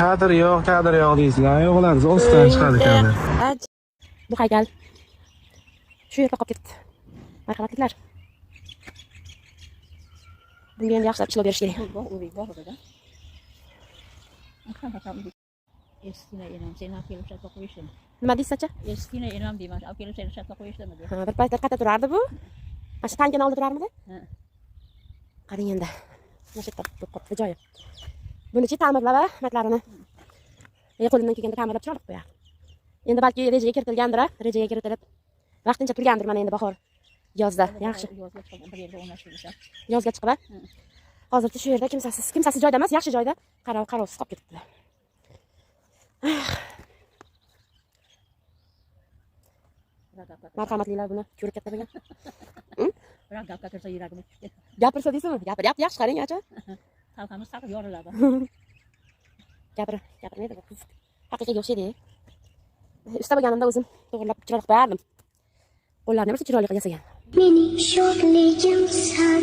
Kadr yo'q deysizlar. Yo'qlar, zo'stan chiqadi kadr. Bu haykal shu yerda qolib ketdi. Marhamatliklar. Bunga endi yaxshilab ishlov berish kerak. Eskina enam seni olib kelib sotib qo'yishdim. Nima deysiz-chi? Eskina enam deyman, olib kelib seni sotib qo'yishdimi deb. Bir paytlar qayerda turardi bu? Mana shu tankani oldida turarmidi? Ha. Qarang endi. Mana shu yerda bo'lib qolibdi joyi. Buni-chi ta'mirlab matlarini. Qo'limdan kelganda ta'mirlab chiqarib qo'yar. Endi balki rejaga kiritilgandir, rejaga kiritilib vaqtincha turgandir mana endi bahor, yozda. Yaxshi. Yozga chiqib bir yerga o'rnashtirishar. Yozga chiqib. Hozircha shu yerda kimsasiz joyda emas, yaxshi joyda qarovsiz qolib ketibdi. Marhamatlilar buni ko'rib katta bo'lgan. Biroq gapga kirsa yuragim tushdi. Gapirsa deysizmi? Gapiryapti, yaxshi qarang, acha. Talqamiz saqib yoriladi. Gapirmaydi bu qiz. Haqiqiy o'xshaydi. Usta bo'lganimda o'zim to'g'rilab chiroq qo'yardim. Qo'llarini bir chiroyli qilib yasagan. Mening shodligim san